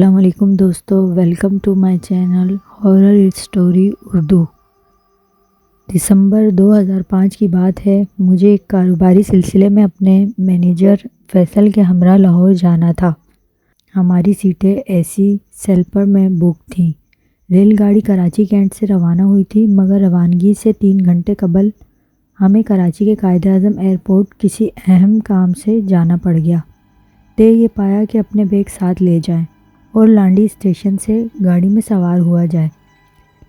السلام علیکم دوستو، welcome to my channel horror story Urdu. دسمبر 2005 کی بات ہے۔ مجھے ایک کاروباری سلسلے میں اپنے مینیجر فیصل کے ہمراہ لاہور جانا تھا۔ ہماری سیٹیں اے سی سلیپر میں بک تھیں۔ ریل گاڑی کراچی کینٹ سے روانہ ہوئی تھی، مگر روانگی سے 3 گھنٹے قبل ہمیں کراچی کے قائد اعظم ایئرپورٹ کسی اہم کام سے جانا پڑ گیا۔ طے یہ پایا کہ اپنے بیگ ساتھ لے جائیں اور لانڈی اسٹیشن سے گاڑی میں سوار ہوا جائے۔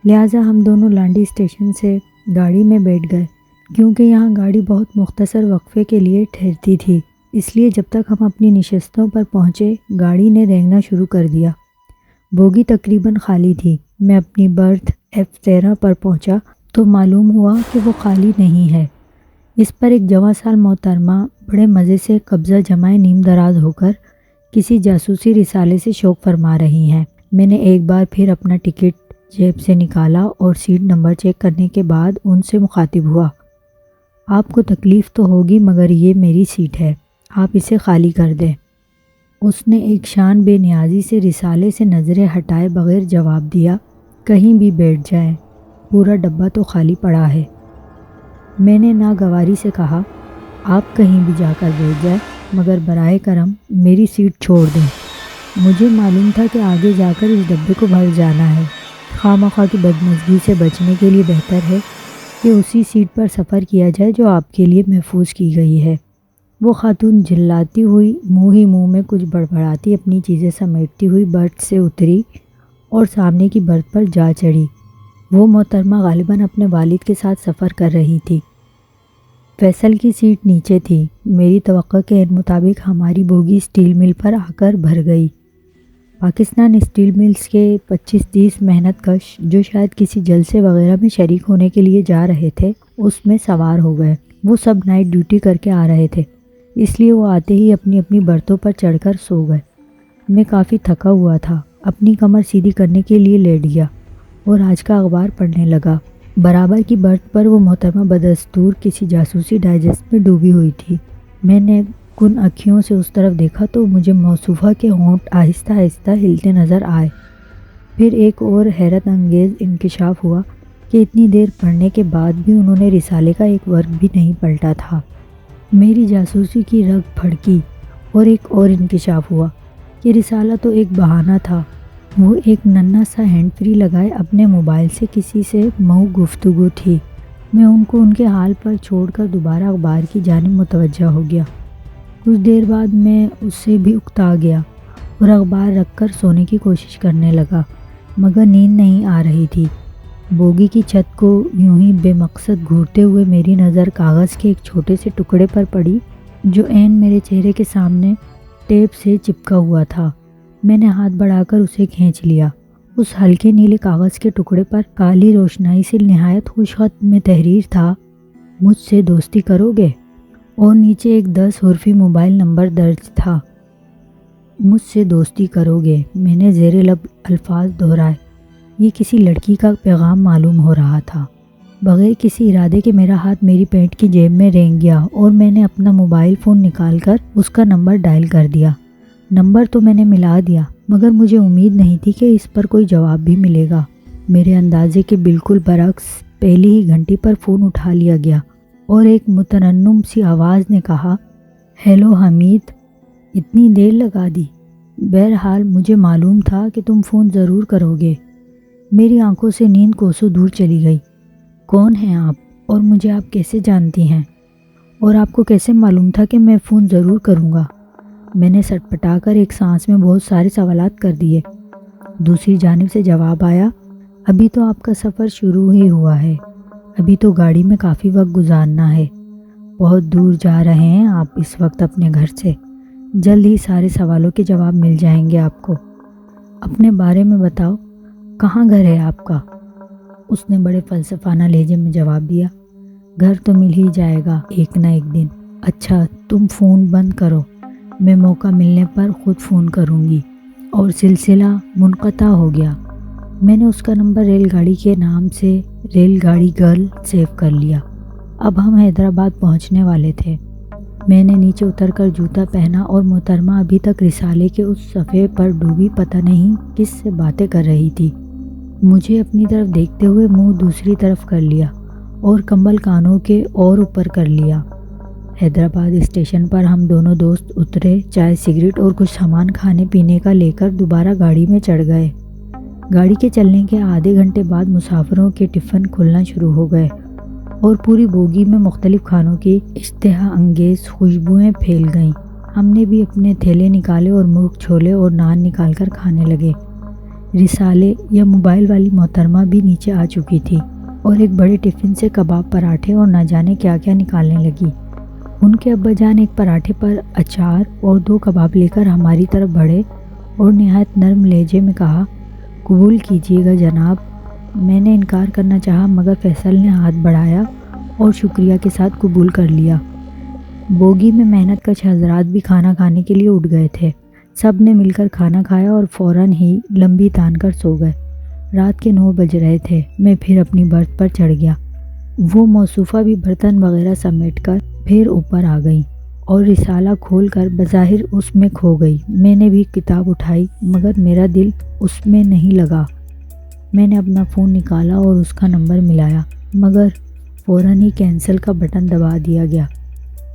لہٰذا ہم دونوں لانڈی اسٹیشن سے گاڑی میں بیٹھ گئے، کیونکہ یہاں گاڑی بہت مختصر وقفے کے لیے ٹھہرتی تھی۔ اس لیے جب تک ہم اپنی نشستوں پر پہنچے، گاڑی نے رینگنا شروع کر دیا۔ بوگی تقریباً خالی تھی۔ میں اپنی برتھ F13 پر پہنچا تو معلوم ہوا کہ وہ خالی نہیں ہے۔ اس پر ایک جواں سال محترمہ بڑے مزے سے قبضہ جمائے نیم دراز ہو کر کسی جاسوسی رسالے سے شوق فرما رہی ہیں۔ میں نے ایک بار پھر اپنا ٹکٹ جیب سے نکالا اور سیٹ نمبر چیک کرنے کے بعد ان سے مخاطب ہوا۔ آپ کو تکلیف تو ہوگی، مگر یہ میری سیٹ ہے، آپ اسے خالی کر دیں۔ اس نے ایک شان بے نیازی سے رسالے سے نظریں ہٹائے بغیر جواب دیا، کہیں بھی بیٹھ جائیں، پورا ڈبہ تو خالی پڑا ہے۔ میں نے ناگواری سے کہا، آپ کہیں بھی جا کر بیٹھ جائیں، مگر براہ کرم میری سیٹ چھوڑ دیں۔ مجھے معلوم تھا کہ آگے جا کر اس ڈبے کو بھر جانا ہے۔ خواہ کی بدمزگی سے بچنے کے لیے بہتر ہے کہ اسی سیٹ پر سفر کیا جائے جو آپ کے لیے محفوظ کی گئی ہے۔ وہ خاتون جھلاتی ہوئی منہ میں کچھ بڑبڑاتی اپنی چیزیں سمیٹتی ہوئی برتھ سے اتری اور سامنے کی برتھ پر جا چڑھی۔ وہ محترمہ غالباً اپنے والد کے ساتھ سفر کر رہی تھی۔ فیصل کی سیٹ نیچے تھی۔ میری توقع کے عین مطابق ہماری بوگی اسٹیل مل پر آ کر بھر گئی۔ پاکستان اسٹیل ملز کے 25-30 محنت کش، جو شاید کسی جلسے وغیرہ میں شریک ہونے کے لیے جا رہے تھے، اس میں سوار ہو گئے۔ وہ سب نائٹ ڈیوٹی کر کے آ رہے تھے، اس لیے وہ آتے ہی اپنی اپنی برتھوں پر چڑھ کر سو گئے۔ میں کافی تھکا ہوا تھا، اپنی کمر سیدھی کرنے کے لیے لیٹ گیا اور آج کا اخبار پڑھنے لگا۔ برابر کی برتھ پر وہ محترمہ بدستور کسی جاسوسی ڈائجسٹ میں ڈوبی ہوئی تھی۔ میں نے کن اکھیوں سے اس طرف دیکھا تو مجھے موصوفہ کے ہونٹ آہستہ آہستہ ہلتے نظر آئے۔ پھر ایک اور حیرت انگیز انکشاف ہوا کہ اتنی دیر پڑھنے کے بعد بھی انہوں نے رسالے کا ایک ورق بھی نہیں پلٹا تھا۔ میری جاسوسی کی رگ پھڑکی اور ایک اور انکشاف ہوا کہ رسالہ تو ایک بہانہ تھا۔ وہ ایک ننھا سا ہینڈ فری لگائے اپنے موبائل سے کسی سے محو گفتگو تھی۔ میں ان کو ان کے حال پر چھوڑ کر دوبارہ اخبار کی جانب متوجہ ہو گیا۔ کچھ دیر بعد میں اس سے بھی اکتا گیا اور اخبار رکھ کر سونے کی کوشش کرنے لگا، مگر نیند نہیں آ رہی تھی۔ بوگی کی چھت کو یوں ہی بے مقصد گھورتے ہوئے میری نظر کاغذ کے ایک چھوٹے سے ٹکڑے پر پڑی جو عین میرے چہرے کے سامنے ٹیپ سے چپکا ہوا تھا۔ میں نے ہاتھ بڑھا کر اسے کھینچ لیا۔ اس ہلکے نیلے کاغذ کے ٹکڑے پر کالی روشنائی سے نہایت خوش خط میں تحریر تھا، مجھ سے دوستی کرو گے؟ اور نیچے ایک 10 حرفی موبائل نمبر درج تھا۔ مجھ سے دوستی کرو گے، میں نے زیر لب الفاظ دہرائے۔ یہ کسی لڑکی کا پیغام معلوم ہو رہا تھا۔ بغیر کسی ارادے کے میرا ہاتھ میری پینٹ کی جیب میں رینگ گیا اور میں نے اپنا موبائل فون نکال کر اس کا نمبر ڈائل کر دیا۔ نمبر تو میں نے ملا دیا، مگر مجھے امید نہیں تھی کہ اس پر کوئی جواب بھی ملے گا۔ میرے اندازے کے بالکل برعکس پہلی ہی گھنٹی پر فون اٹھا لیا گیا اور ایک مترنم سی آواز نے کہا، ہیلو حمید، اتنی دیر لگا دی؟ بہرحال مجھے معلوم تھا کہ تم فون ضرور کرو گے۔ میری آنکھوں سے نیند کوسوں دور چلی گئی۔ کون ہیں آپ اور مجھے آپ کیسے جانتی ہیں؟ اور آپ کو کیسے معلوم تھا کہ میں فون ضرور کروں گا؟ میں نے سٹپٹا کر ایک سانس میں بہت سارے سوالات کر دیے۔ دوسری جانب سے جواب آیا، ابھی تو آپ کا سفر شروع ہی ہوا ہے، ابھی تو گاڑی میں کافی وقت گزارنا ہے، بہت دور جا رہے ہیں آپ اس وقت اپنے گھر سے، جلد ہی سارے سوالوں کے جواب مل جائیں گے آپ کو۔ اپنے بارے میں بتاؤ، کہاں گھر ہے آپ کا؟ اس نے بڑے فلسفانہ لہجے میں جواب دیا، گھر تو مل ہی جائے گا ایک نہ ایک دن۔ اچھا تم فون بند کرو، میں موقع ملنے پر خود فون کروں گی۔ اور سلسلہ منقطع ہو گیا۔ میں نے اس کا نمبر ریل گاڑی کے نام سے ریل گاڑی گرل سیو کر لیا۔ اب ہم حیدرآباد پہنچنے والے تھے۔ میں نے نیچے اتر کر جوتا پہنا اور محترمہ ابھی تک رسالے کے اس صفحے پر ڈوبی پتہ نہیں کس سے باتیں کر رہی تھی۔ مجھے اپنی طرف دیکھتے ہوئے منہ دوسری طرف کر لیا اور کمبل کانوں کے اور اوپر کر لیا۔ حیدرآباد اسٹیشن پر ہم دونوں دوست اترے، چائے، سگریٹ اور کچھ سامان کھانے پینے کا لے کر دوبارہ گاڑی میں چڑھ گئے۔ گاڑی کے چلنے کے آدھے گھنٹے بعد مسافروں کے ٹفن کھلنا شروع ہو گئے اور پوری بوگی میں مختلف کھانوں کی اشتہا انگیز خوشبوئیں پھیل گئیں۔ ہم نے بھی اپنے تھیلے نکالے اور مرغ، چھولے اور نان نکال کر کھانے لگے۔ رسالے یا موبائل والی محترمہ بھی نیچے آ چکی تھی اور ایک بڑے ٹفن سے کباب، پراٹھے اور نہ جانے کیا کیا نکالنے لگی۔ ان کے ابا جان ایک پراٹھے پر اچار اور 2 کباب لے کر ہماری طرف بڑھے اور نہایت نرم لہجے میں کہا، قبول کیجیے گا جناب۔ میں نے انکار کرنا چاہا مگر فیصل نے ہاتھ بڑھایا اور شکریہ کے ساتھ قبول کر لیا۔ بوگی میں محنت کش حضرات بھی کھانا کھانے کے لیے اٹھ گئے تھے۔ سب نے مل کر کھانا کھایا اور فوراً ہی لمبی تان کر سو گئے۔ رات کے 9 بج رہے تھے۔ میں پھر اپنی برتھ پر چڑھ گیا۔ وہ موصوفہ بھی برتن وغیرہ سمیٹ کر پھر اوپر آ گئی اور رسالہ کھول کر بظاہر اس میں کھو گئی۔ میں نے بھی کتاب اٹھائی مگر میرا دل اس میں نہیں لگا۔ میں نے اپنا فون نکالا اور اس کا نمبر ملایا مگر فوراً ہی کینسل کا بٹن دبا دیا گیا۔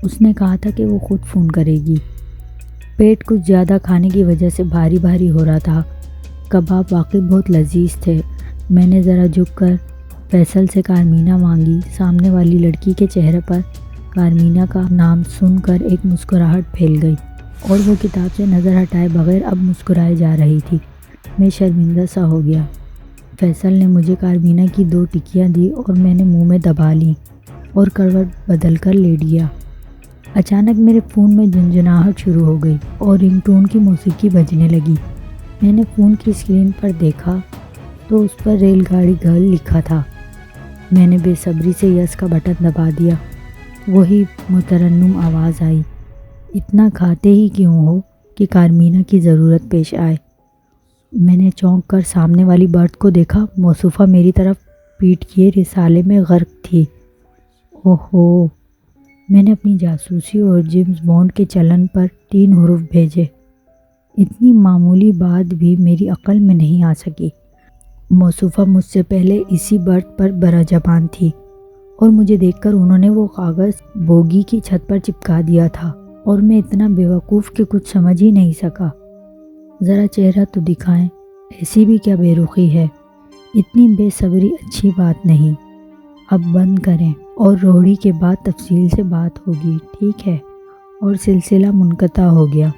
اس نے کہا تھا کہ وہ خود فون کرے گی۔ پیٹ کچھ زیادہ کھانے کی وجہ سے بھاری بھاری ہو رہا تھا۔ کباب واقعی بہت لذیذ تھے۔ میں نے ذرا جھک کر فیصل سے کارمینہ مانگی۔ سامنے والی لڑکی کے چہرے پر کارمینہ کا نام سن کر ایک مسکراہٹ پھیل گئی اور وہ کتاب سے نظر ہٹائے بغیر اب مسکرائے جا رہی تھی۔ میں شرمندہ سا ہو گیا۔ فیصل نے مجھے کارمینہ کی 2 ٹکیاں دی اور میں نے منہ میں دبا لیں اور کروٹ بدل کر لیٹ گیا۔ اچانک میرے فون میں جھنجھناہٹ شروع ہو گئی اور رنگ ٹون کی موسیقی بجنے لگی۔ میں نے فون کی اسکرین پر دیکھا تو اس پر ریل گاڑی گرل لکھا تھا۔ میں نے بے صبری سے یس کا بٹن دبا دیا۔ وہی مترنم آواز آئی، اتنا کھاتے ہی کیوں ہو کہ کارمینہ کی ضرورت پیش آئے۔ میں نے چونک کر سامنے والی برتھ کو دیکھا۔ موصوفہ میری طرف پیٹ کیے رسالے میں غرق تھی۔ اوہو! میں نے اپنی جاسوسی اور جیمز بانڈ کے چلن پر 3 حروف بھیجے۔ اتنی معمولی بات بھی میری عقل میں نہیں آ سکی۔ موصوفہ مجھ سے پہلے اسی برتھ پر برا زبان تھی اور مجھے دیکھ کر انہوں نے وہ کاغذ بوگی کی چھت پر چپکا دیا تھا اور میں اتنا بے وقوف کہ کچھ سمجھ ہی نہیں سکا۔ ذرا چہرہ تو دکھائیں، ایسی بھی کیا بے رخی ہے؟ اتنی بے صبری اچھی بات نہیں۔ اب بند کریں اور روہڑی کے بعد تفصیل سے بات ہوگی، ٹھیک ہے؟ اور سلسلہ منقطع ہو گیا۔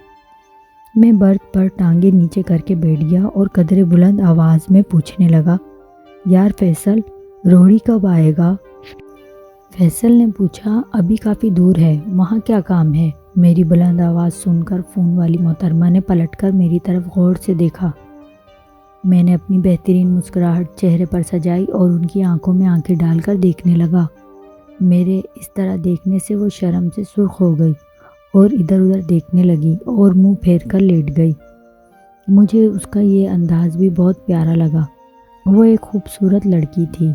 میں برتھ پر ٹانگیں نیچے کر کے بیٹھ گیا اور قدرے بلند آواز میں پوچھنے لگا، یار فیصل، روہڑی کب آئے گا؟ فیصل نے پوچھا، ابھی کافی دور ہے، وہاں کیا کام ہے؟ میری بلند آواز سن کر فون والی محترمہ نے پلٹ کر میری طرف غور سے دیکھا۔ میں نے اپنی بہترین مسکراہٹ چہرے پر سجائی اور ان کی آنکھوں میں آنکھیں ڈال کر دیکھنے لگا۔ میرے اس طرح دیکھنے سے وہ شرم سے سرخ ہو گئی اور ادھر ادھر دیکھنے لگی اور منہ پھیر کر لیٹ گئی۔ مجھے اس کا یہ انداز بھی بہت پیارا لگا۔ وہ ایک خوبصورت لڑکی تھی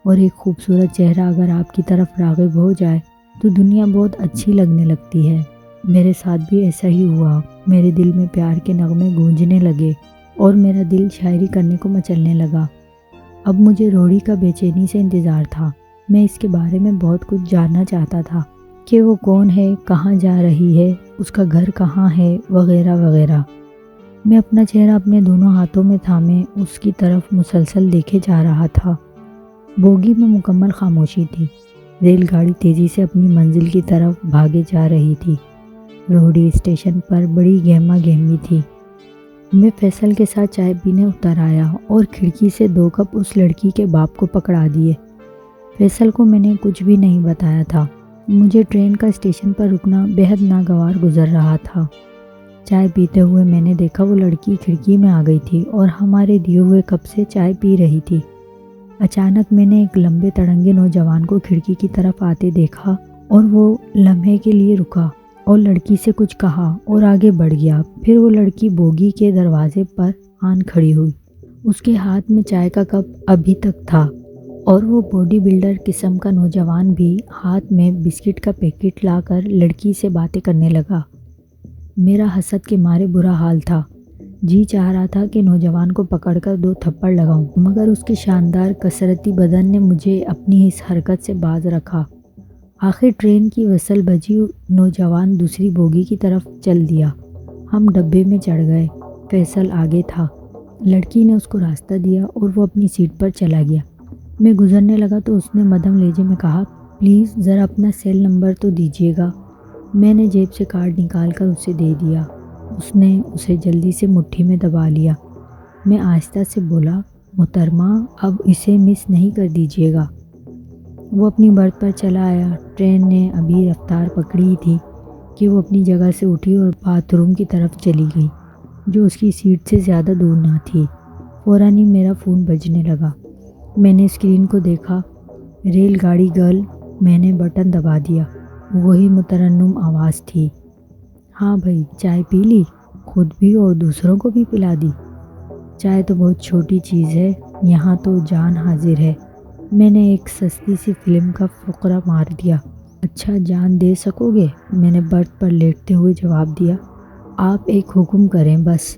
اور ایک خوبصورت چہرہ اگر آپ کی طرف راغب ہو جائے تو دنیا بہت اچھی لگنے لگتی ہے۔ میرے ساتھ بھی ایسا ہی ہوا۔ میرے دل میں پیار کے نغمے گونجنے لگے اور میرا دل شاعری کرنے کو مچلنے لگا۔ اب مجھے روہڑی کا بے چینی سے انتظار تھا۔ میں اس کے بارے میں بہت کچھ جاننا چاہتا تھا کہ وہ کون ہے، کہاں جا رہی ہے، اس کا گھر کہاں ہے، وغیرہ وغیرہ۔ میں اپنا چہرہ اپنے دونوں ہاتھوں میں تھامے اس کی طرف مسلسل دیکھے جا رہا تھا۔ بوگی میں مکمل خاموشی تھی۔ ریل گاڑی تیزی سے اپنی منزل کی طرف بھاگے جا رہی تھی۔ روہڑی اسٹیشن پر بڑی گہما گہمی تھی۔ میں فیصل کے ساتھ چائے پینے اتر آیا اور کھڑکی سے 2 کپ اس لڑکی کے باپ کو پکڑا دیے۔ فیصل کو میں نے کچھ بھی نہیں بتایا تھا۔ مجھے ٹرین کا اسٹیشن پر رکنا بہت ناگوار گزر رہا تھا۔ چائے پیتے ہوئے میں نے دیکھا وہ لڑکی کھڑکی میں آ گئی تھی اور ہمارے دیے ہوئے کپ سے چائے پی رہی تھی۔ اچانک میں نے ایک لمبے تڑنگے نوجوان کو کھڑکی کی طرف آتے دیکھا اور وہ لمحے کے لیے رکا اور لڑکی سے کچھ کہا اور آگے بڑھ گیا۔ پھر وہ لڑکی بوگی کے دروازے پر آن کھڑی ہوئی۔ اس کے ہاتھ میں چائے کا کپ ابھی تک تھا اور وہ باڈی بلڈر قسم کا نوجوان بھی ہاتھ میں بسکٹ کا پیکٹ لا کر لڑکی سے باتیں کرنے لگا۔ میرا حسد کے مارے برا حال تھا۔ جی چاہ رہا تھا کہ نوجوان کو پکڑ کر 2 تھپڑ لگاؤں، مگر اس کے شاندار کسرتی بدن نے مجھے اپنی اس حرکت سے باز رکھا۔ آخر ٹرین کی وصل بجی، نوجوان دوسری بوگی کی طرف چل دیا۔ ہم ڈبے میں چڑھ گئے۔ فیصل آگے تھا۔ لڑکی نے اس کو راستہ دیا اور وہ اپنی سیٹ پر چلا گیا۔ میں گزرنے لگا تو اس نے مدھم لہجے میں کہا، پلیز ذرا اپنا سیل نمبر تو دیجیے گا۔ میں نے جیب سے کارڈ نکال کر اسے دے دیا۔ اس نے اسے جلدی سے مٹھی میں دبا لیا۔ میں آہستہ سے بولا، محترمہ اب اسے مس نہیں کر دیجیے گا۔ وہ اپنی برتھ پر چلا آیا۔ ٹرین نے ابھی رفتار پکڑی تھی کہ وہ اپنی جگہ سے اٹھی اور باتھ روم کی طرف چلی گئی، جو اس کی سیٹ سے زیادہ دور نہ تھی۔ فوراً ہی میرا فون بجنے لگا۔ میں نے اسکرین کو دیکھا، ریل گاڑی گرل۔ میں نے بٹن دبا دیا۔ وہی مترنم آواز تھی، ہاں بھائی، چائے پی لی؟ خود بھی اور دوسروں کو بھی پلا دی؟ چائے تو بہت چھوٹی چیز ہے، یہاں تو جان حاضر ہے۔ میں نے ایک سستی سی فلم کا فقرہ مار دیا۔ اچھا، جان دے سکو گے؟ میں نے برتھ پر لیٹتے ہوئے جواب دیا۔ آپ ایک حکم کریں بس۔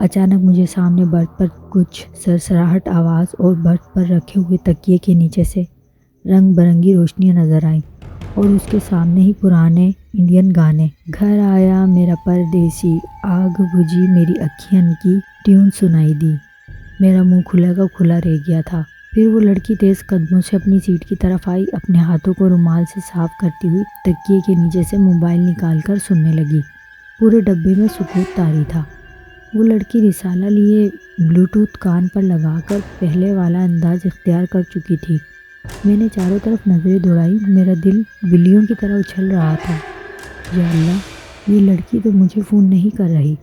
اچانک مجھے سامنے برتھ پر کچھ سرسراہٹ آواز اور برتھ پر رکھے ہوئے تکیے کے نیچے سے رنگ برنگی روشنیاں نظر آئیں، اور اس کے سامنے ہی پرانے انڈین گانے، گھر آیا میرا پردیسی، آگ بجھی میری اکھیان کی ٹیون سنائی دی۔ میرا منہ کھلا کا کھلا رہ گیا تھا۔ پھر وہ لڑکی تیز قدموں سے اپنی سیٹ کی طرف آئی، اپنے ہاتھوں کو رومال سے صاف کرتی ہوئی تکیے کے نیچے سے موبائل نکال کر سننے لگی۔ پورے ڈبے میں سکوت طاری تھا۔ وہ لڑکی رسالہ لیے بلوٹوتھ کان پر لگا کر پہلے والا انداز اختیار کر چکی تھی۔ میں نے چاروں طرف نظریں دوڑائی۔ میرا دل بلیوں کی طرح اچھل رہا تھا۔ یا اللہ، یہ لڑکی تو مجھے فون نہیں کر رہی،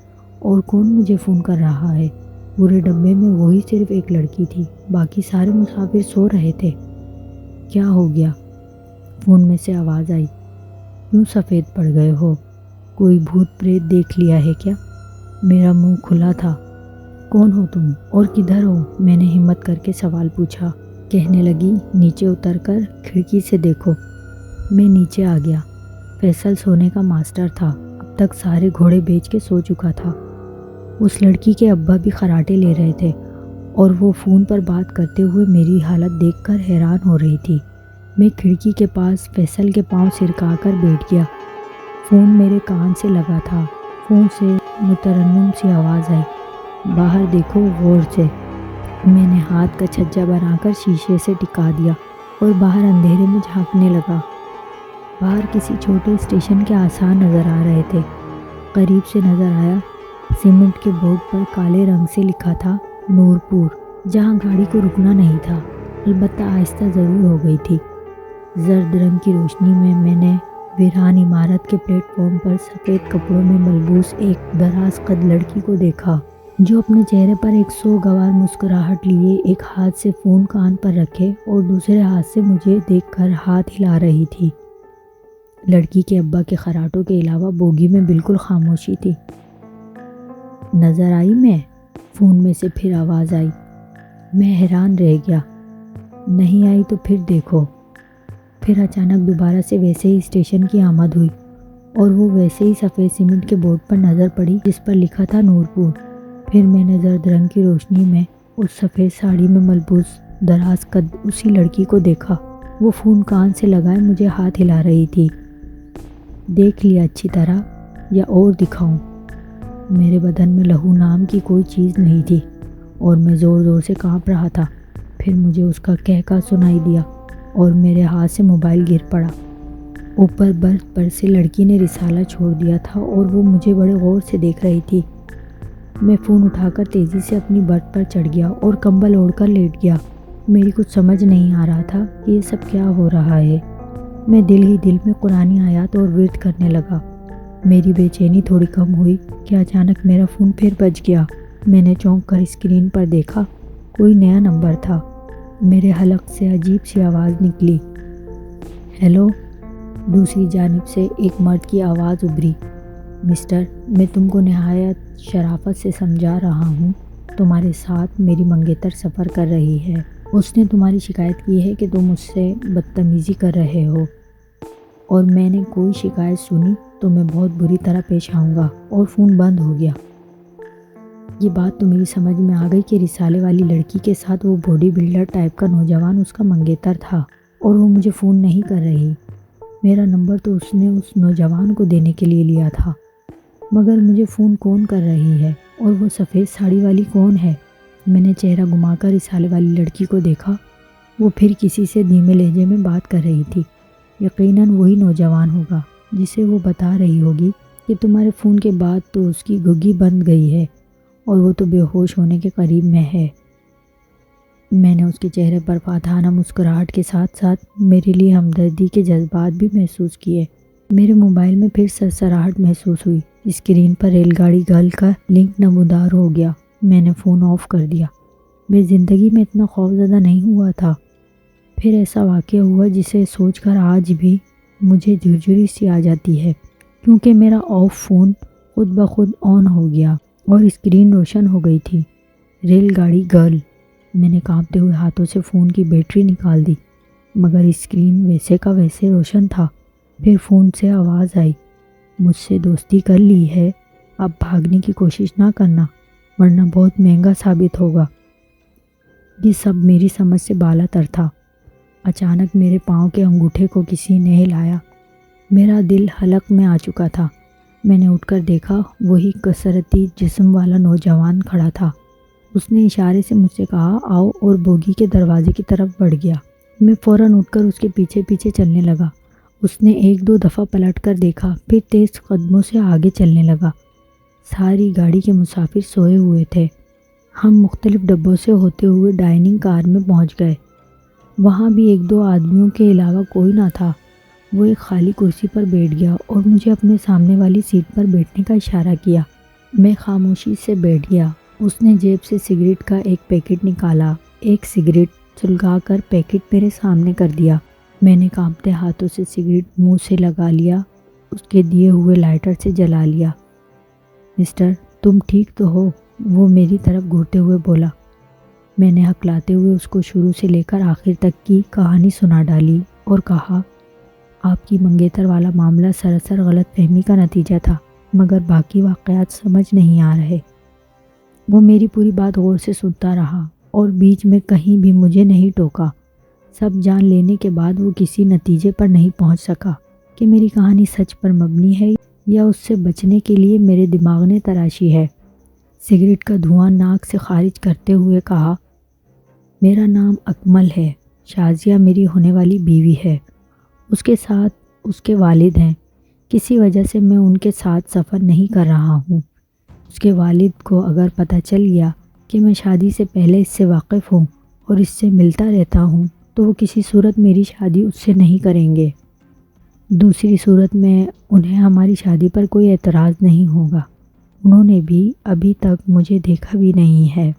اور کون مجھے فون کر رہا ہے؟ پورے ڈبے میں وہی صرف ایک لڑکی تھی، باقی سارے مسافر سو رہے تھے۔ کیا ہو گیا؟ فون میں سے آواز آئی، کیوں سفید پڑ گئے ہو؟ کوئی بھوت پریت دیکھ لیا ہے کیا؟ میرا منہ کھلا تھا۔ کون ہو تم اور کدھر ہو؟ میں نے ہمت کر کے سوال پوچھا۔ کہنے لگی، نیچے اتر کر کھڑکی سے دیکھو۔ میں نیچے آ گیا۔ فیصل سونے کا ماسٹر تھا، اب تک سارے گھوڑے بیچ کے سو چکا تھا۔ اس لڑکی کے ابا بھی خراٹے لے رہے تھے، اور وہ فون پر بات کرتے ہوئے میری حالت دیکھ کر حیران ہو رہی تھی۔ میں کھڑکی کے پاس فیصل کے پاؤں سرکا کر بیٹھ گیا۔ فون میرے کان سے لگا تھا۔ فون سے مترنم سی آواز آئی، باہر دیکھو غور سے۔ میں نے ہاتھ کا چھجا بنا کر شیشے سے ٹکا دیا اور باہر اندھیرے میں جھانکنے لگا۔ باہر کسی چھوٹے اسٹیشن کے آثار نظر آ رہے تھے۔ قریب سے نظر آیا، سیمنٹ کے بورڈ پر کالے رنگ سے لکھا تھا نورپور، جہاں گاڑی کو رکنا نہیں تھا، البتہ آہستہ ضرور ہو گئی تھی۔ زرد رنگ کی روشنی میں نے ویران عمارت کے پلیٹ فارم پر سفید کپڑوں میں ملبوس ایک دراز قد لڑکی کو دیکھا، جو اپنے چہرے پر ایک سوگوار مسکراہٹ لیے ایک ہاتھ سے فون کان پر رکھے اور دوسرے ہاتھ سے مجھے دیکھ کر ہاتھ ہلا رہی تھی۔ لڑکی کے ابا کے خراٹوں کے علاوہ بوگی میں بالکل خاموشی تھی۔ نظر آئی میں؟ فون میں سے پھر آواز آئی۔ میں حیران رہ گیا۔ نہیں آئی تو پھر دیکھو۔ پھر اچانک دوبارہ سے ویسے ہی اسٹیشن کی آمد ہوئی، اور وہ ویسے ہی سفید سیمنٹ کے بورڈ پر نظر پڑی جس پر لکھا تھا نورپور۔ پھر میں نے زرد رنگ کی روشنی میں اس سفید ساڑی میں ملبوس دراز قد اسی لڑکی کو دیکھا۔ وہ فون کان سے لگائے مجھے ہاتھ ہلا رہی تھی۔ دیکھ لیا اچھی طرح یا اور دکھاؤں؟ میرے بدن میں لہو نام کی کوئی چیز نہیں تھی، اور میں زور زور سے کانپ رہا تھا۔ پھر مجھے اس کا کہکا سنائی دیا، اور میرے ہاتھ سے موبائل گر پڑا۔ اوپر برتھ پر سے لڑکی نے رسالہ چھوڑ دیا تھا، اور وہ مجھے بڑے غور سے دیکھ رہی تھی۔ میں فون اٹھا کر تیزی سے اپنی برتھ پر چڑھ گیا اور کمبل اوڑھ کر لیٹ گیا۔ میری کچھ سمجھ نہیں آ رہا تھا کہ یہ سب کیا ہو رہا ہے۔ میں دل ہی دل میں قرآنی آیات اور ورد کرنے لگا۔ میری بے چینی تھوڑی کم ہوئی کہ اچانک میرا فون پھر بج گیا۔ میں نے چونک کر اسکرین پر دیکھا، کوئی نیا نمبر تھا۔ میرے حلق سے عجیب سی آواز نکلی، ہیلو۔ دوسری جانب سے ایک مرد کی آواز ابھری، مسٹر، میں تم کو نہایت شرافت سے سمجھا رہا ہوں، تمہارے ساتھ میری منگیتر سفر کر رہی ہے۔ اس نے تمہاری شکایت کی ہے کہ تم مجھ سے بدتمیزی کر رہے ہو، اور میں نے کوئی شکایت سنی تو میں بہت بری طرح پیش آؤں گا۔ اور فون بند ہو گیا۔ یہ بات تو میری سمجھ میں آ گئی کہ رسالے والی لڑکی کے ساتھ وہ باڈی بلڈر ٹائپ کا نوجوان اس کا منگیتر تھا، اور وہ مجھے فون نہیں کر رہی۔ میرا نمبر تو اس نے اس نوجوان کو دینے کے لیے لیا تھا، مگر مجھے فون کون کر رہی ہے، اور وہ سفید ساڑی والی کون ہے؟ میں نے چہرہ گھما کر رسالے والی لڑکی کو دیکھا۔ وہ پھر کسی سے دھیمے لہجے میں بات کر رہی تھی۔ یقیناً وہی نوجوان ہوگا جسے وہ بتا رہی ہوگی کہ تمہارے فون کے بعد تو اس کی گھگی بند گئی ہے اور وہ تو بے ہوش ہونے کے قریب میں ہے۔ میں نے اس کے چہرے پر فاتحانہ مسکراہٹ کے ساتھ ساتھ میرے لیے ہمدردی کے جذبات بھی محسوس کیے۔ میرے موبائل میں پھر سرسراہٹ محسوس ہوئی۔ اسکرین پر ریل گاڑی گرل کا لنک نمودار ہو گیا۔ میں نے فون آف کر دیا۔ میں زندگی میں اتنا خوفزدہ نہیں ہوا تھا۔ پھر ایسا واقعہ ہوا جسے سوچ کر آج بھی مجھے جھرجھری سی آ جاتی ہے، کیونکہ میرا آف فون خود بخود آن ہو گیا اور اسکرین روشن ہو گئی تھی۔ ریل گاڑی گرل۔ میں نے کانپتے ہوئے ہاتھوں سے فون کی بیٹری نکال دی، مگر اسکرین ویسے کا ویسے روشن تھا۔ پھر فون سے آواز آئی، مجھ سے دوستی کر لی ہے، اب بھاگنے کی کوشش نہ کرنا ورنہ بہت مہنگا ثابت ہوگا۔ یہ سب میری سمجھ سے بالا تر تھا۔ اچانک میرے پاؤں کے انگوٹھے کو کسی نے ہلایا۔ میرا دل حلق میں آ چکا تھا۔ میں نے اٹھ کر دیکھا، وہی کثرتی جسم والا نوجوان کھڑا تھا۔ اس نے اشارے سے مجھ سے کہا آؤ، اور بوگی کے دروازے کی طرف بڑھ گیا۔ میں فوراً اٹھ کر اس کے پیچھے پیچھے چلنے لگا۔ اس نے ایک دو دفعہ پلٹ کر دیکھا، پھر تیز قدموں سے آگے چلنے لگا۔ ساری گاڑی کے مسافر سوئے ہوئے تھے۔ ہم مختلف ڈبوں سے ہوتے ہوئے ڈائننگ کار میں پہنچ گئے۔ وہاں بھی ایک دو آدمیوں کے علاوہ کوئی نہ تھا۔ وہ ایک خالی کرسی پر بیٹھ گیا اور مجھے اپنے سامنے والی سیٹ پر بیٹھنے کا اشارہ کیا۔ میں خاموشی سے بیٹھ گیا۔ اس نے جیب سے سگریٹ کا ایک پیکٹ نکالا، ایک سگریٹ سلگا کر پیکٹ میرے سامنے کر دیا۔ میں نے کانپتے ہاتھوں سے سگریٹ منہ سے لگا لیا، اس کے دیے ہوئے لائٹر سے جلا لیا۔ مسٹر، تم ٹھیک تو ہو؟ وہ میری طرف گھورتے ہوئے بولا۔ میں نے ہکلاتے ہوئے اس کو شروع سے لے کر آخر تک کی کہانی سنا ڈالی اور کہا، آپ کی منگیتر والا معاملہ سراسر غلط فہمی کا نتیجہ تھا، مگر باقی واقعات سمجھ نہیں آ رہے۔ وہ میری پوری بات غور سے سنتا رہا اور بیچ میں کہیں بھی مجھے نہیں ٹوکا۔ سب جان لینے کے بعد وہ کسی نتیجے پر نہیں پہنچ سکا کہ میری کہانی سچ پر مبنی ہے یا اس سے بچنے کے لیے میرے دماغ نے تراشی ہے۔ سگریٹ کا دھواں ناک سے خارج کرتے ہوئے کہا، میرا نام اکمل ہے، شازیہ میری ہونے والی بیوی ہے، اس کے ساتھ اس کے والد ہیں۔ کسی وجہ سے میں ان کے ساتھ سفر نہیں کر رہا ہوں۔ اس کے والد کو اگر پتہ چل گیا کہ میں شادی سے پہلے اس سے واقف ہوں اور اس سے ملتا رہتا ہوں تو وہ کسی صورت میری شادی اس سے نہیں کریں گے۔ دوسری صورت میں انہیں ہماری شادی پر کوئی اعتراض نہیں ہوگا۔ انہوں نے بھی ابھی تک مجھے دیکھا بھی نہیں ہے۔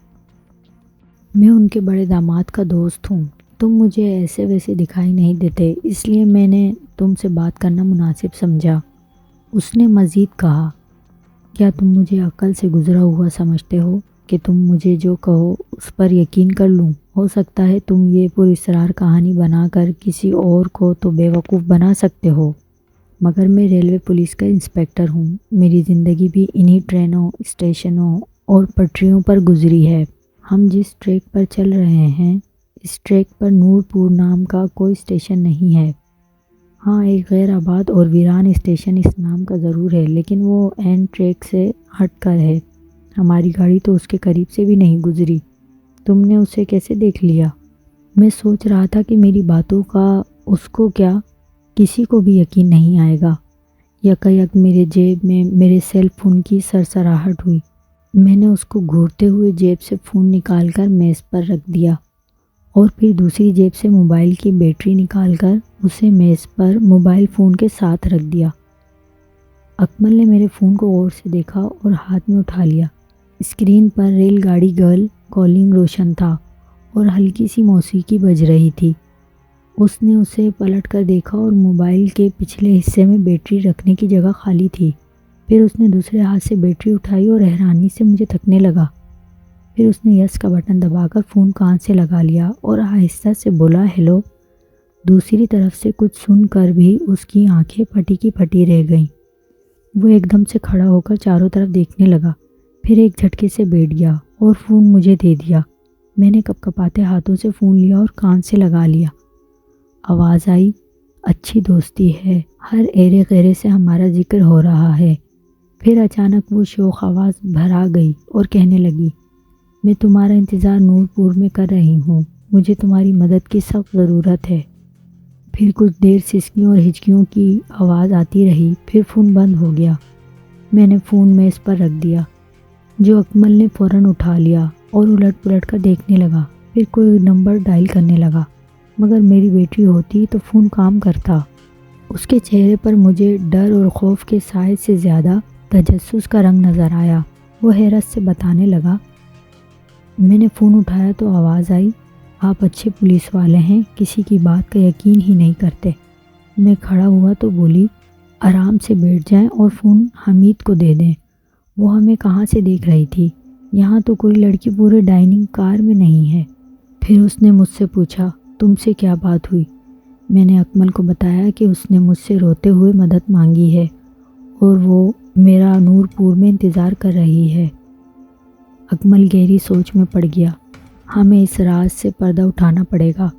میں ان کے بڑے داماد کا دوست ہوں۔ تم مجھے ایسے ویسے دکھائی نہیں دیتے، اس لیے میں نے تم سے بات کرنا مناسب سمجھا۔ اس نے مزید کہا، کیا تم مجھے عقل سے گزرا ہوا سمجھتے ہو کہ تم مجھے جو کہو اس پر یقین کر لوں؟ ہو سکتا ہے تم یہ پراسرار کہانی بنا کر کسی اور کو تو بیوقوف بنا سکتے ہو، مگر میں ریلوے پولیس کا انسپکٹر ہوں۔ میری زندگی بھی انہی ٹرینوں، اسٹیشنوں اور پٹریوں پر گزری ہے۔ ہم جس ٹریک پر چل رہے ہیں، اس ٹریک پر نور پور نام کا کوئی اسٹیشن نہیں ہے۔ ہاں، ایک غیر آباد اور ویران اسٹیشن اس نام کا ضرور ہے، لیکن وہ این ٹریک سے ہٹ کر ہے۔ ہماری گاڑی تو اس کے قریب سے بھی نہیں گزری۔ تم نے اسے کیسے دیکھ لیا؟ میں سوچ رہا تھا کہ میری باتوں کا اس کو کیا کسی کو بھی یقین نہیں آئے گا۔ یکایک میرے جیب میں میرے سیل فون کی سرسراہٹ ہوئی۔ میں نے اس کو گھورتے ہوئے جیب سے فون نکال کر میز پر رکھ دیا اور پھر دوسری جیب سے موبائل کی بیٹری نکال کر اسے میز پر موبائل فون کے ساتھ رکھ دیا۔ اکمل نے میرے فون کو غور سے دیکھا اور ہاتھ میں اٹھا لیا۔ اسکرین پر ریل گاڑی گرل کالنگ روشن تھا اور ہلکی سی موسیقی بج رہی تھی۔ اس نے اسے پلٹ کر دیکھا اور موبائل کے پچھلے حصے میں بیٹری رکھنے کی جگہ خالی تھی۔ پھر اس نے دوسرے ہاتھ سے بیٹری اٹھائی اور حیرانی سے مجھے تکنے لگا۔ پھر اس نے یس کا بٹن دبا کر فون کان سے لگا لیا اور آہستہ سے بولا ہیلو۔ دوسری طرف سے کچھ سن کر بھی اس کی آنکھیں پھٹی کی پھٹی رہ گئیں۔ وہ ایک دم سے کھڑا ہو کر چاروں طرف دیکھنے لگا، پھر ایک جھٹکے سے بیٹھ گیا اور فون مجھے دے دیا۔ میں نے کپ کپاتے ہاتھوں سے فون لیا اور کان سے لگا لیا۔ آواز آئی، اچھی دوستی ہے، ہر ایرے غیرے سے ہمارا ذکر ہو رہا ہے۔ پھر اچانک وہ شوخ آواز بھرا گئی اور کہنے لگی، میں تمہارا انتظار نور پور میں کر رہی ہوں، مجھے تمہاری مدد کی سخت ضرورت ہے۔ پھر کچھ دیر سسکیوں اور ہچکیوں کی آواز آتی رہی، پھر فون بند ہو گیا۔ میں نے فون میز پر رکھ دیا، جو اکمل نے فوراً اٹھا لیا اور الٹ پلٹ کر دیکھنے لگا، پھر کوئی نمبر ڈائل کرنے لگا، مگر میری بیٹری ہوتی تو فون کام کرتا۔ اس کے چہرے پر مجھے ڈر اور خوف کے سائے سے زیادہ تجسس کا رنگ نظر آیا۔ وہ حیرت سے بتانے لگا، میں نے فون اٹھایا تو آواز آئی، آپ اچھے پولیس والے ہیں، کسی کی بات کا یقین ہی نہیں کرتے۔ میں کھڑا ہوا تو بولی، آرام سے بیٹھ جائیں اور فون حمید کو دے دیں، وہ ہمیں کہاں سے دیکھ رہی تھی، یہاں تو کوئی لڑکی پورے ڈائننگ کار میں نہیں ہے۔ پھر اس نے مجھ سے پوچھا، تم سے کیا بات ہوئی؟ میں نے اکمل کو بتایا کہ اس نے مجھ سے روتے ہوئے مدد مانگی ہے اور وہ میرا نور پور میں انتظار کر رہی ہے۔ اکمل گہری سوچ میں پڑ گیا۔ ہمیں اس راز سے پردہ اٹھانا پڑے گا۔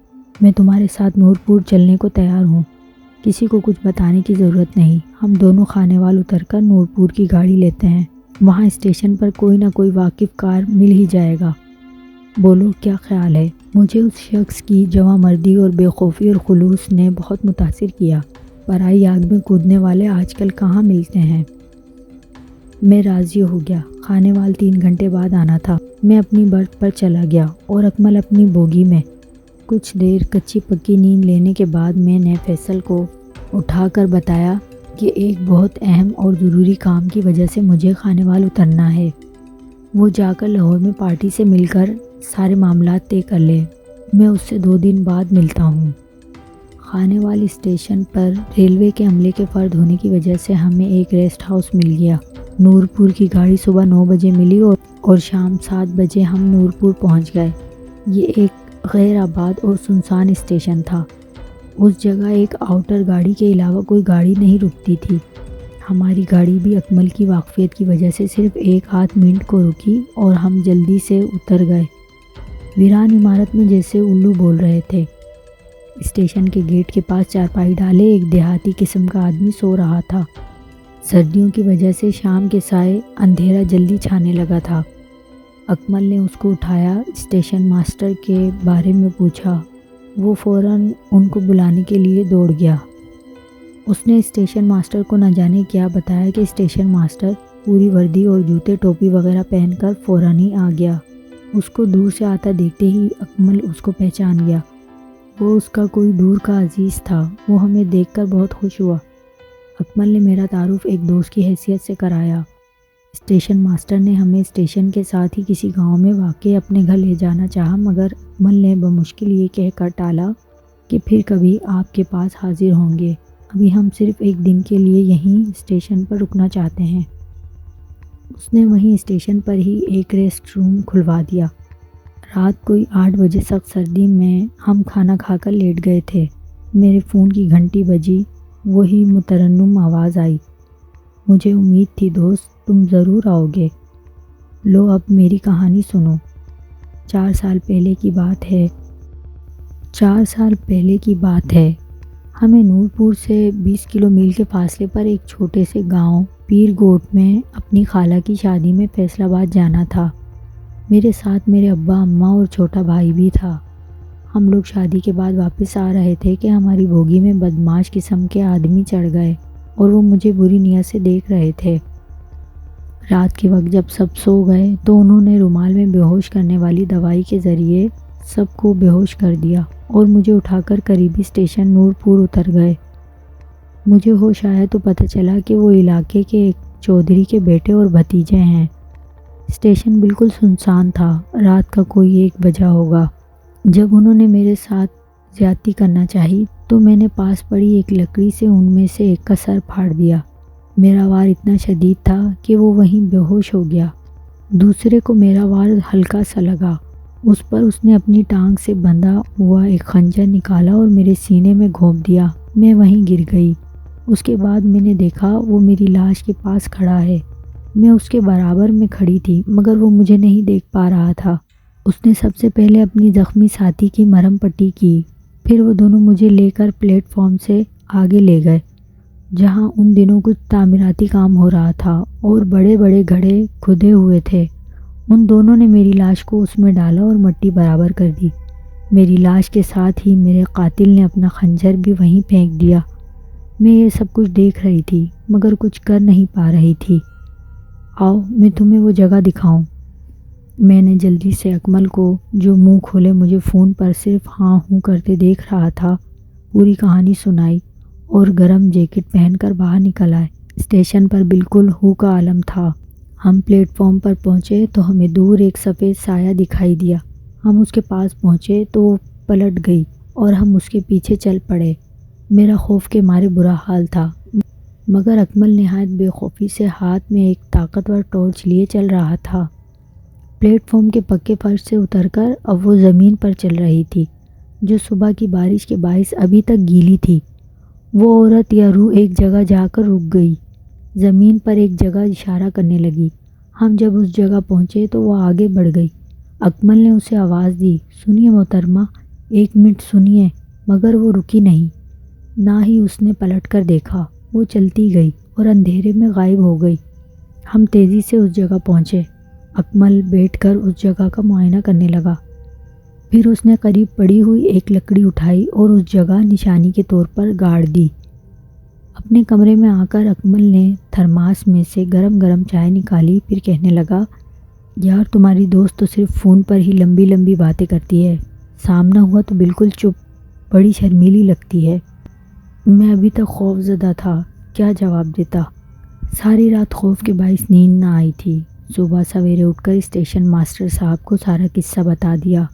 میں تمہارے ساتھ نور پور چلنے کو تیار ہوں، کسی کو کچھ بتانے کی ضرورت نہیں۔ ہم دونوں خانے وال اتر کر نور پور کی گاڑی لیتے ہیں، وہاں اسٹیشن پر کوئی نہ کوئی واقف کار مل ہی جائے گا۔ بولو کیا خیال ہے؟ مجھے اس شخص کی جواں مردی اور بے خوفی اور خلوص نے بہت متاثر کیا۔ پرائی آگ میں کودنے والے آج کل کہاں ملتے ہیں۔ میں راضی ہو گیا۔ خانے وال 3 گھنٹے بعد آنا تھا۔ میں اپنی برتھ پر چلا گیا اور اکمل اپنی بوگی میں۔ کچھ دیر کچی پکی نیند لینے کے بعد میں نے فیصل کو اٹھا کر بتایا کہ ایک بہت اہم اور ضروری کام کی وجہ سے مجھے خانے وال اترنا ہے۔ وہ جا کر لاہور میں پارٹی سے مل کر سارے معاملات طے کر لے، میں اس سے 2 دن بعد ملتا ہوں۔ خانے وال اسٹیشن پر ریلوے کے عملے کے فرد ہونے کی وجہ سے ہمیں ایک ریسٹ ہاؤس مل گیا۔ نور پور کی گاڑی صبح 9 بجے ملی اور شام 7 بجے ہم نور پور پہنچ گئے۔ یہ ایک غیر آباد اور سنسان اسٹیشن تھا۔ اس جگہ ایک آؤٹر گاڑی کے علاوہ کوئی گاڑی نہیں رکتی تھی۔ ہماری گاڑی بھی اکمل کی واقفیت کی وجہ سے صرف 1 منٹ کو رکی اور ہم جلدی سے اتر گئے۔ ویران عمارت میں جیسے الو بول رہے تھے۔ اسٹیشن کے گیٹ کے پاس چارپائی ڈالے ایک دیہاتی قسم کا آدمی سو رہا تھا۔ سردیوں کی وجہ سے شام کے سائے اندھیرا جلدی چھانے لگا تھا۔ اکمل نے اس کو اٹھایا، اسٹیشن ماسٹر کے بارے میں پوچھا۔ وہ فوراً ان کو بلانے کے لیے دوڑ گیا۔ اس نے اسٹیشن ماسٹر کو نہ جانے کیا بتایا کہ اسٹیشن ماسٹر پوری وردی اور جوتے ٹوپی وغیرہ پہن کر فوراً ہی آ گیا۔ اس کو دور سے آتا دیکھتے ہی اکمل اس کو پہچان گیا۔ وہ اس کا کوئی دور کا عزیز تھا۔ وہ ہمیں دیکھ کر بہت خوش ہوا۔ اکمل نے میرا تعارف ایک دوست کی حیثیت سے کرایا۔ اسٹیشن ماسٹر نے ہمیں اسٹیشن کے ساتھ ہی کسی گاؤں میں واقع اپنے گھر لے جانا چاہا، مگر اکمل نے بمشکل یہ کہہ کر ٹالا کہ پھر کبھی آپ کے پاس حاضر ہوں گے، ابھی ہم صرف 1 دن کے لیے یہیں اسٹیشن پر رکنا چاہتے ہیں۔ اس نے وہیں اسٹیشن پر ہی ایک ریسٹ روم کھلوا دیا۔ رات کوئی 8 بجے سخت سردی میں ہم کھانا کھا کر لیٹ گئے تھے۔ میرے فون کی گھنٹی بجی، وہی مترنم آواز آئی، مجھے امید تھی دوست تم ضرور آؤ گے۔ لو اب میری کہانی سنو۔ 4 سال پہلے کی بات ہے۔ 4 سال پہلے کی بات ہے۔ ہمیں نور پور سے 20 کلو میل کے فاصلے پر ایک چھوٹے سے گاؤں پیر گوٹ میں اپنی خالہ کی شادی میں فیصل آباد جانا تھا۔ میرے ساتھ میرے ابا اماں اور چھوٹا بھائی بھی تھا۔ ہم لوگ شادی کے بعد واپس آ رہے تھے کہ ہماری بوگی میں بدمعاش قسم کے آدمی چڑھ گئے اور وہ مجھے بری نیت سے دیکھ رہے تھے۔ رات کے وقت جب سب سو گئے تو انہوں نے رومال میں بے ہوش کرنے والی دوائی کے ذریعے سب کو بے ہوش کر دیا اور مجھے اٹھا کر قریبی اسٹیشن نور پور اتر گئے۔ مجھے ہوش آیا تو پتہ چلا کہ وہ علاقے کے ایک چودھری کے بیٹے اور بھتیجے ہیں۔ اسٹیشن بالکل سنسان تھا، رات کا کوئی 1 بجا ہوگا۔ جب انہوں نے میرے ساتھ زیادتی کرنا چاہی تو میں نے پاس پڑی ایک لکڑی سے ان میں سے ایک کا سر پھاڑ دیا۔ میرا وار اتنا شدید تھا کہ وہ وہیں بے ہوش ہو گیا۔ دوسرے کو میرا وار ہلکا سا لگا۔ اس پر اس نے اپنی ٹانگ سے بندھا ہوا ایک خنجر نکالا اور میرے سینے میں گھونپ دیا۔ میں وہیں گر گئی۔ اس کے بعد میں نے دیکھا وہ میری لاش کے پاس کھڑا ہے۔ میں اس کے برابر میں کھڑی تھی مگر وہ مجھے نہیں دیکھ پا رہا تھا۔ اس نے سب سے پہلے اپنی زخمی ساتھی کی مرہم پٹی کی، پھر وہ دونوں مجھے لے کر پلیٹ فارم سے آگے لے گئے جہاں ان دنوں کچھ تعمیراتی کام ہو رہا تھا اور بڑے بڑے گڑھے کھدے ہوئے تھے۔ ان دونوں نے میری لاش کو اس میں ڈالا اور مٹی برابر کر دی۔ میری لاش کے ساتھ ہی میرے قاتل نے اپنا خنجر بھی وہیں پھینک دیا۔ میں یہ سب کچھ دیکھ رہی تھی مگر کچھ کر نہیں پا رہی تھی۔ آؤ میں تمہیں وہ جگہ دکھاؤں۔ میں نے جلدی سے اکمل کو، جو منہ کھولے مجھے فون پر صرف ہاں ہوں کرتے دیکھ رہا تھا، پوری کہانی سنائی اور گرم جیکٹ پہن کر باہر نکل آئے۔ اسٹیشن پر بالکل ہو کا عالم تھا۔ ہم پلیٹ فارم پر پہنچے تو ہمیں دور ایک سفید سایہ دکھائی دیا۔ ہم اس کے پاس پہنچے تو وہ پلٹ گئی اور ہم اس کے پیچھے چل پڑے۔ میرا خوف کے مارے برا حال تھا مگر اکمل نہایت بے خوفی سے ہاتھ میں ایک طاقتور ٹارچ لیے چل رہا تھا۔ پلیٹ فارم کے پکے فرش سے اتر کر اب وہ زمین پر چل رہی تھی جو صبح کی بارش کے باعث ابھی تک گیلی تھی۔ وہ عورت یا روح ایک جگہ جا کر رک گئی، زمین پر ایک جگہ اشارہ کرنے لگی۔ ہم جب اس جگہ پہنچے تو وہ آگے بڑھ گئی۔ اکمل نے اسے آواز دی، سنیے محترمہ، 1 منٹ سنیے، مگر وہ رکی نہیں، نہ ہی اس نے پلٹ کر دیکھا۔ وہ چلتی گئی اور اندھیرے میں غائب ہو گئی۔ ہم تیزی سے اس جگہ پہنچے۔ اکمل بیٹھ کر اس جگہ کا معائنہ کرنے لگا، پھر اس نے قریب پڑی ہوئی ایک لکڑی اٹھائی اور اس جگہ نشانی کے طور پر گاڑ دی۔ اپنے کمرے میں آ کر اکمل نے تھرماس میں سے گرم گرم چائے نکالی، پھر کہنے لگا، یار تمہاری دوست تو صرف فون پر ہی لمبی لمبی باتیں کرتی ہے، سامنا ہوا تو بالکل چپ، بڑی شرمیلی لگتی ہے۔ میں ابھی تک خوف زدہ تھا، کیا جواب دیتا۔ ساری رات خوف کے باعث نیند نہ آئی تھی۔ صبح سویرے اٹھ کر اسٹیشن ماسٹر صاحب کو سارا قصہ بتا دیا۔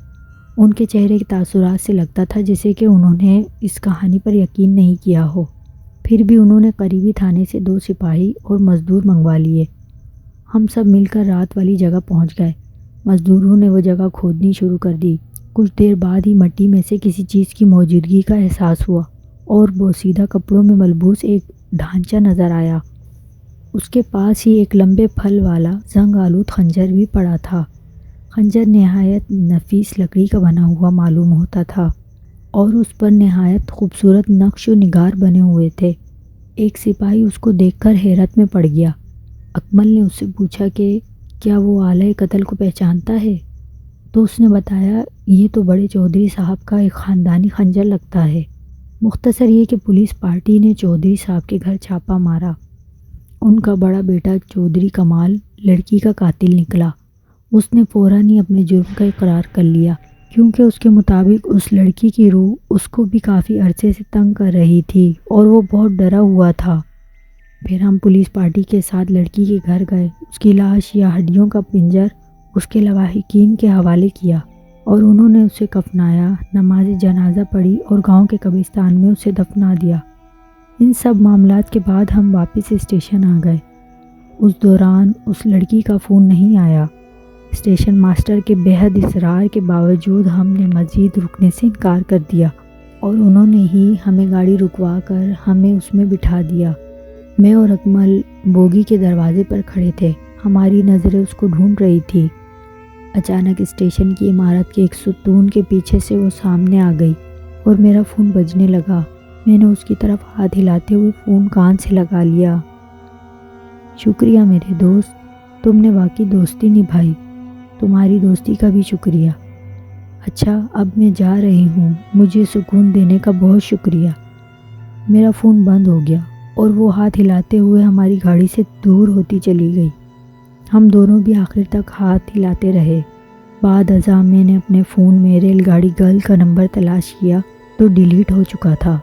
ان کے چہرے کے تاثرات سے لگتا تھا جیسے کہ انہوں نے اس کہانی پر یقین نہیں کیا ہو، پھر بھی انہوں نے قریبی تھانے سے 2 سپاہی اور مزدور منگوا لیے۔ ہم سب مل کر رات والی جگہ پہنچ گئے۔ مزدوروں نے وہ جگہ کھودنی شروع کر دی۔ کچھ دیر بعد ہی مٹی میں سے کسی چیز کی موجودگی کا احساس ہوا اور بوسیدہ کپڑوں میں ملبوس ایک ڈھانچہ نظر آیا۔ اس کے پاس ہی ایک لمبے پھل والا زنگ آلود خنجر بھی پڑا تھا۔ خنجر نہایت نفیس لکڑی کا بنا ہوا معلوم ہوتا تھا اور اس پر نہایت خوبصورت نقش و نگار بنے ہوئے تھے۔ ایک سپاہی اس کو دیکھ کر حیرت میں پڑ گیا۔ اکمل نے اس سے پوچھا کہ کیا وہ آلۂ قتل کو پہچانتا ہے؟ تو اس نے بتایا، یہ تو بڑے چودھری صاحب کا ایک خاندانی خنجر لگتا ہے۔ مختصر یہ کہ پولیس پارٹی نے چودھری صاحب کے گھر چھاپا مارا۔ ان کا بڑا بیٹا چودھری کمال لڑکی کا قاتل نکلا۔ اس نے فوراً ہی اپنے جرم کا اقرار کر لیا، کیونکہ اس کے مطابق اس لڑکی کی روح اس کو بھی کافی عرصے سے تنگ کر رہی تھی اور وہ بہت ڈرا ہوا تھا۔ پھر ہم پولیس پارٹی کے ساتھ لڑکی کے گھر گئے، اس کی لاش یا ہڈیوں کا پنجر اس کے لواحقین کے حوالے کیا اور انہوں نے اسے کفنایا، نماز جنازہ پڑھی اور گاؤں کے قبرستان میں اسے دفنا دیا۔ ان سب معاملات کے بعد ہم واپس اسٹیشن آ گئے۔ اس دوران اس لڑکی کا فون نہیں آیا۔ اسٹیشن ماسٹر کے بے حد اصرار کے باوجود ہم نے مزید رکنے سے انکار کر دیا اور انہوں نے ہی ہمیں گاڑی رکوا کر ہمیں اس میں بٹھا دیا۔ میں اور اکمل بوگی کے دروازے پر کھڑے تھے، ہماری نظریں اس کو ڈھونڈ رہی تھی۔ اچانک اسٹیشن کی عمارت کے ایک ستون کے پیچھے سے وہ سامنے آ گئی اور میرا فون بجنے لگا۔ میں نے اس کی طرف ہاتھ ہلاتے ہوئے فون کان سے لگا لیا۔ شکریہ میرے دوست، تم نے واقعی دوستی نبھائی، تمہاری دوستی کا بھی شکریہ۔ اچھا اب میں جا رہی ہوں، مجھے سکون دینے کا بہت شکریہ۔ میرا فون بند ہو گیا اور وہ ہاتھ ہلاتے ہوئے ہماری گاڑی سے دور ہوتی چلی گئی۔ ہم دونوں بھی آخر تک ہاتھ ہلاتے رہے۔ بعد ازاں میں نے اپنے فون میں ریل گاڑی گرل کا نمبر تلاش کیا تو ڈیلیٹ ہو چکا تھا۔